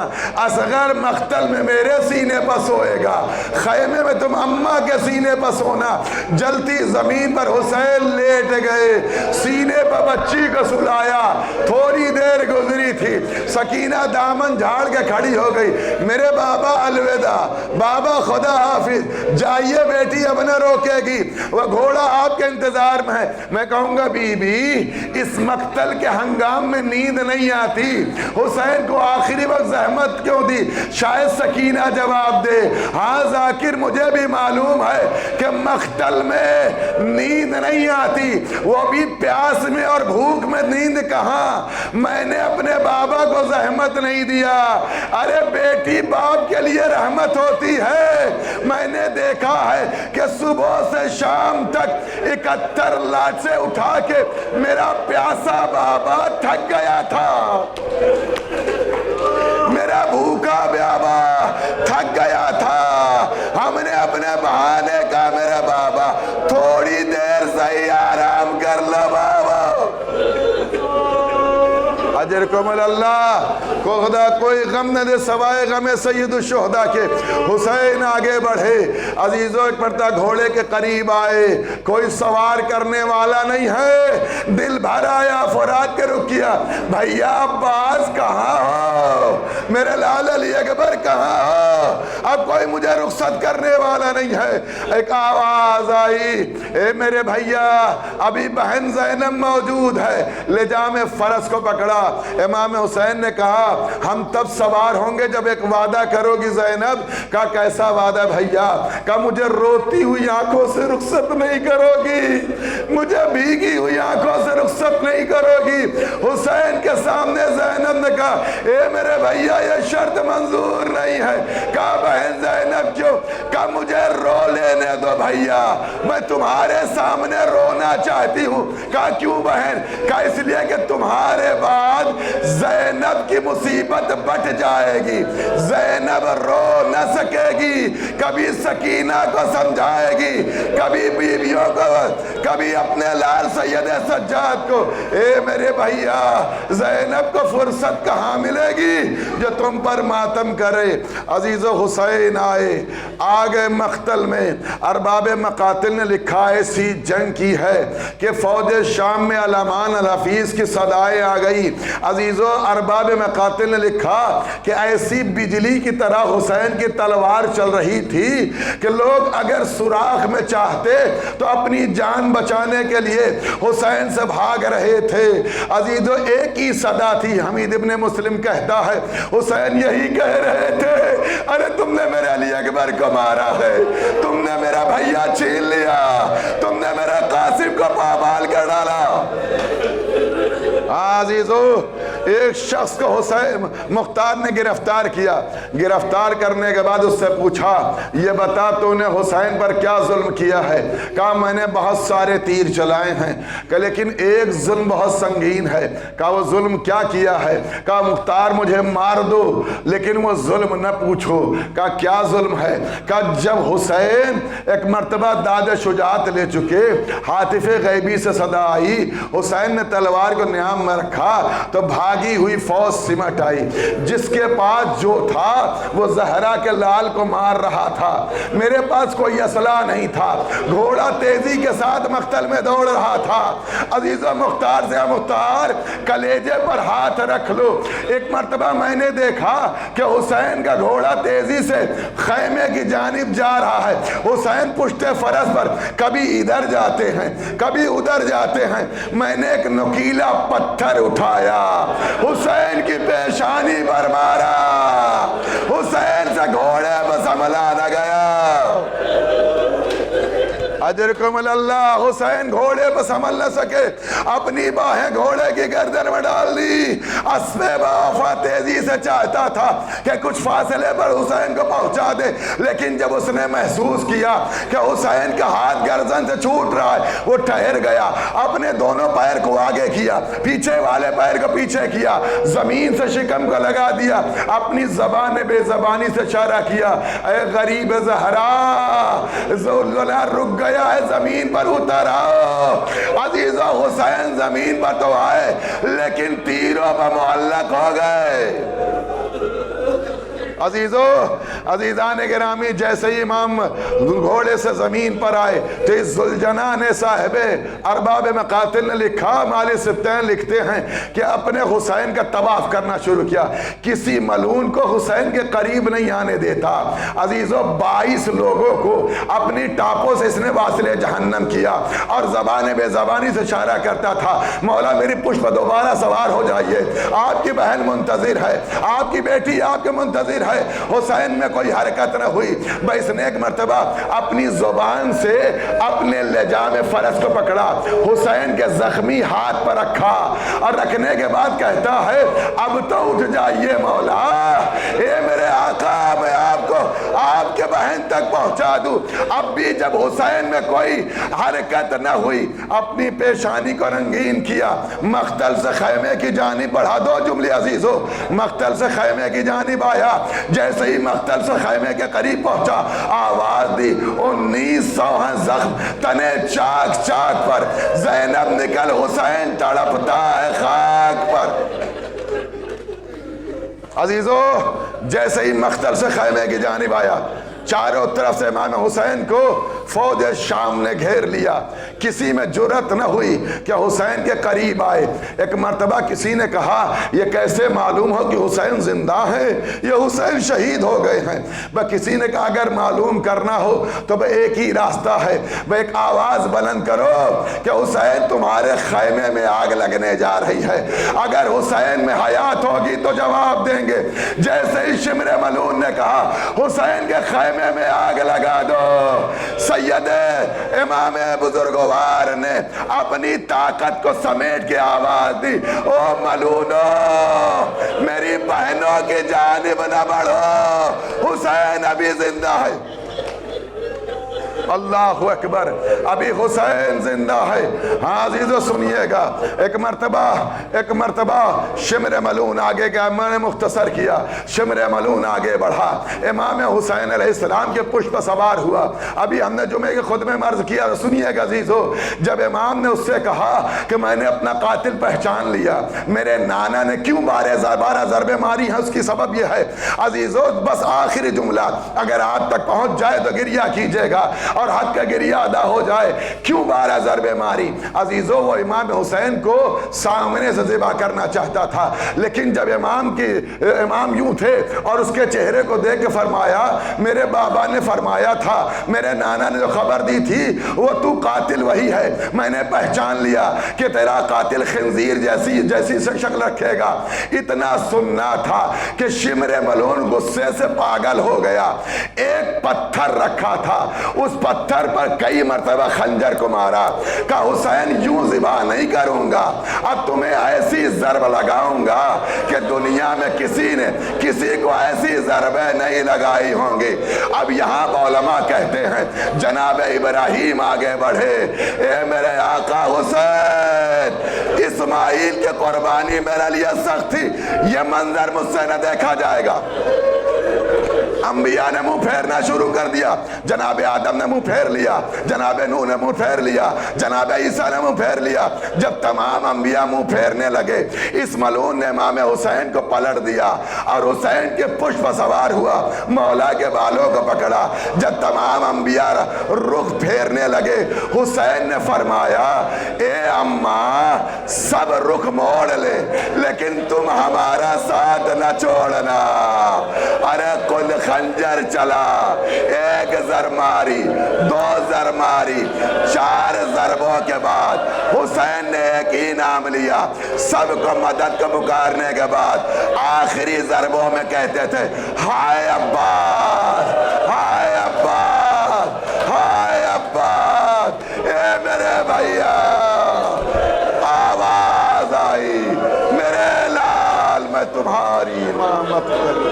असगर मख्तल में मेरे सीने पर सोएगा, खैमे में तुम अम्मा के सीने पर सोना। जलती जमीन पर हुसैन लेट गए, सीने पर बच्ची को सुलाया। थोड़ी देर गुजरी थी, सकीना दामन झाड़ के खड़ी हो गई, मेरे बाबा अलविदा, बाबा खुदा हाफिज, जाइए बेटी अब न रोकेगी, वह घोड़ा आपके इंतजार में है। मैं कहूंगा बीबी इस मक्तल के हंगाम में नींद नहीं आती, हुसैन को आखिरी वक्त जहमत क्यों दी? शायद सकीना जवाब दे, हाँ जाकिर मुझे भी मालूम है कि मक्तल में नींद नहीं आती, वो भी प्यास में और भूख में नींद कहाँ, मैंने अपने बाबा को जहमत नहीं दिया। अरे बेटी बाप के लिए रहमत होती है, मैंने देखा है कि सुबह से शाम तक 71 लाशें उठा के मेरा प्यासा बाबा थक गया था, मेरा भूखा बाबा थक गया था, हमने अपने बहाने का मेरा बाबा थोड़ी देर सही आराम कर लो बाबा। अजर कोमल अल्लाह को खुदा कोई गम न दे सवाए गमे सैयद शुहदा के। हुसैन आगे बढ़े, अजीजों एक मरतबा घोड़े के करीब आए, कोई सवार करने वाला नहीं है, दिल भर आया, फुरात के रुक किया, भैया अब्बास कहाँ हो, मेरे लाल अली अकबर कहाँ हो, अब कोई मुझे रुखसत करने वाला नहीं है। एक आवाज आई, ए मेरे भैया अभी बहन ज़ैनब मौजूद है, ले जा। में फरस को पकड़ा, इमाम हुसैन ने कहा हम तब सवार होंगे जब एक वादा करोगी ज़ैनब। कहा कैसा वादा भैया? कहा मुझे रोती हुई आंखों से रुखसत नहीं करोगी, मुझे भीगी हुई आंखों से रुखसत नहीं करोगी। हुसैन के सामने ज़ैनब ने कहा ए मेरे भैया ये शर्त मंजूर नहीं है। कहा बहन ज़ैनब क्यों? कहा मुझे रो लेने दो भैया, मैं तुम्हारे सामने रोना चाहती हूँ। कहा क्यों बहन? कहा इसलिए कि तुम्हारे बाद ज़ैनब की मुसीबत बट जाएगी, ज़ैनब रो न सकेगी, कभी सकीना को समझाएगी, कभी बीवियों को, कभी अपने लाल सैयद सज्जाद को, ए मेरे भैया ज़ैनब को फुर्सत कहाँ मिलेगी जो तुम पर मातम करे। अजीज़ हुसैन आए, आ गए मख्तल में। अरबाब मकातिल ने लिखा ऐसी जंग की है कि फौज शाम में अलामान अल हफीज़ की सदाएं आ गई। अजीज़ो अरबाब मकातिल ने लिखा कि ऐसी बिजली की तरह हुसैन की तलवार चल रही थी कि लोग अगर सुराख में चाहते तो अपनी जान बचाने के लिए हुसैन से भाग रहे थे। अजीज़ो एक ही सदा थी, हमीद इब्ने मुस्लिम कहता है हुसैन यही कह रहे थे, अरे तुमने मेरे अली अकबर को मारा है, तुमने मेरा भैया छीन लिया, तुमने मेरा कासिम को पामाल कर डाला। अजीजो एक शख्स को हुसैन मुख्तार ने गिरफ्तार किया। गिरफ्तार करने के बाद उससे पूछा ये बता तूने हुसैन पर क्या जुल्म किया है। कहा मैंने बहुत सारे तीर चलाए हैं। कहा लेकिन एक जुल्म बहुत संगीन है। कहा वो जुल्म क्या किया है। कहा मुख्तार मुझे मार दो लेकिन वो जुल्म न पूछो। कहा क्या जुल्म है। कहा जब हुसैन एक मर्तबा दाद शुजात ले चुके, हातिफे गैबी से सदा आई, हुसैन ने तलवार को न्याम में रखा तो भागी हुई फौज सिमट आई। जिसके पास जो था वो जहरा के लाल को मार रहा था। मेरे पास कोई असला नहीं था, घोड़ा तेजी के साथ मख्तल में दौड़ रहा था। अजीज़ो मुख्तार से मुख्तार कलेजे पर हाथ रख लो। एक मर्तबा मैंने देखा कि हुसैन का घोड़ा तेजी से खैमे की जानिब जा रहा है। हुसैन पुश्ते फरस पर कभी इधर जाते हैं कभी उधर जाते हैं। मैंने एक नुकीला पत्थर उठाया, हुसैन की पेशानी पर मारा। हुसैन से घोड़े पर हमला न गया। अजरकुम अल्लाह। हुसैन घोड़े पर संभल न सके, अपनी बाहें घोड़े की गर्दन में डाल दी। अस्मे बाफा तेजी से चाहता था कि कुछ फासले पर हुसैन को पहुंचा दे, लेकिन जब उसने महसूस किया कि हुसैन का हाथ गर्दन से छूट रहा है, वो ठहर गया। अपने दोनों पैर को आगे किया, पीछे वाले पैर को पीछे किया, जमीन से शिकम को लगा दिया, अपनी जबान बेजबानी से इशारा किया, ऐ गरीब ज़हरा ज़ुल्ला रुक गया है, जमीन पर उतर आओ। अजीज़ो हुसैन जमीन पर तो आए लेकिन तीरों पर मुअल्लक हो गए। अजीजो अजीजान गिरामी, जैसे ही इमाम घोड़े से जमीन पर आए तो इस जुलजना ने साहिब अरबाब मकातिल ने लिखा, माली सिब्तैन लिखते हैं कि अपने हुसैन का तवाफ करना शुरू किया। किसी मलून को हुसैन के करीब नहीं आने देता। अजीजो 22 लोगों को अपनी टापों से इसने वासिले जहन्नम किया और जबान बेजबानी से इशारा करता था, मौला मेरी पुष्प दोबारा सवार हो जाइए, आपकी बहन मुंतजिर है, आपकी बेटी आपके मुंतजिर है। हुसैन में कोई हरकत न हुई। भाई इसने एक मर्तबा अपनी जुबान से अपने लेजाम फरस को पकड़ा, हुसैन के जख्मी हाथ पर रखा और रखने के बाद कहता है अब तो उठ जाइए मौला, ये मेरे आका, मैं आपको आपके बहन तक पहुंचा दूं। अब भी जब हुसैन में कोई हरकत न हुई, अपनी पेशानी को रंगीन किया, मख्तल से खैमे की जानिब बढ़ा। दो जुमले अजीजो, मख्तल से खैमे की जानिब आया। जैसे ही मख्तल से खैमे के करीब पहुंचा, आवाज दी, 1900 जख्म तने चाक चाक पर, ज़ैनब निकल, हुसैन तड़पता है खाक पर। अजीजो जैसे ही मख्तल से खैमे की जानिब आया, चारों तरफ से इमाम हुसैन को फौज शाम ने घेर लिया। किसी में जुर्रत न हुई कि हुसैन के करीब आए। एक मर्तबा किसी ने कहा यह कैसे मालूम हो कि हुसैन जिंदा है, ये हुसैन शहीद हो गए हैं। वह किसी ने कहा अगर मालूम करना हो तो वह एक ही रास्ता है, वह एक आवाज बुलंद करो कि हुसैन तुम्हारे खैमे में आग लगने जा रही है। अगर हुसैन में हयात होगी तो जवाब देंगे। जैसे ही शिमरे मलून ने कहा हुसैन के खैमे में आग लगा दो, सैयद इमाम बुजुर्गवार ने अपनी ताकत को समेट के आवाज दी, ओ मलूनो मेरी बहनों की जानिब न बढ़ो, हुसैन अभी जिंदा है। अल्लाह अकबर। अभी हुसैन जिंदा है। हाँ अजीजों सुनिएगा, एक मर्तबा शिमर मलून आगे गया, मैंने मुख्तसर किया। शिमर मलून आगे बढ़ा, इमाम हुसैन अलैहिस्सलाम के पुष्प सवार हुआ। अभी हमने जुमे के खुतबे में अर्ज किया, सुनिएगा अजीजों, जब इमाम ने उससे कहा कि मैंने अपना कातिल पहचान लिया, मेरे नाना ने क्यों 12 ज़रबे मारी हैं, उसकी सबब यह है अजीजों, बस आखिरी जुमला अगर आप तक पहुंच जाए तो गिरिया कीजिएगा और हद का गिरिया अदा हो जाए। क्यों 12 ज़रबे मारी अजीजों? वो इमाम हुसैन को सामने से ज़िबा करना चाहता था, लेकिन जब इमाम यूं थे और उसके चेहरे को देख के फरमाया, मेरे बाबा ने फरमाया था, मेरे नाना ने जो खबर दी थी वो तू कातिल वही है, मैंने पहचान लिया कि तेरा कातिल खिंजीर जैसी शक्ल रखेगा। इतना सुनना था कि शिमर मलून गुस्से से पागल हो गया। एक पत्थर रखा था, उस पत्थर पर कई मर्तबा खंजर को मारा, का हुसैन यूं ज़िबा नहीं करूंगा, अब तुम्हें ऐसी ज़रब लगाऊंगा कि दुनिया में किसी को ऐसी ज़रबे नहीं लगाई होंगी। अब यहाँ मौलमा कहते हैं जनाब इब्राहीम आगे बढ़े, ए मेरे आका हुसैन, इस्माइल के कुर्बानी मेरे लिए सख्त थी, ये मंजर मुझसे न देखा जाएगा। अंबिया ने मुंह फेरना शुरू कर दिया, जनाब आदम ने मुंह फेर लिया, जनाब नूह ने मुंह फेर लिया, जनाब ईसा ने मुंह फेर लिया। जब तमाम अंबिया मुंह फेरने लगे, इस मलून ने इमाम हुसैन को पलट दिया और हुसैन के पुष्प सवार हुआ, मौला के बालों को पकड़ा। जब तमाम अंबिया रुख फेरने लगे, हुसैन ने फरमाया, ए अम्मा सब रुख मोड़ ले, लेकिन तुम हमारा साथ न छोड़ना। अरे कुल खंजर चला, एक ज़र मारी, 2 ज़र मारी, 4 ज़रबों के बाद हुसैन ने एक ही नाम लिया। सबको मदद को पुकारने के बाद आखिरी ज़रबों में कहते थे, हाय अब्बास, हाय अब्बास, हाय अब्बास। ए मेरे भैया, आवाज आई, मेरे लाल मैं तुम्हारी इमामत करूं।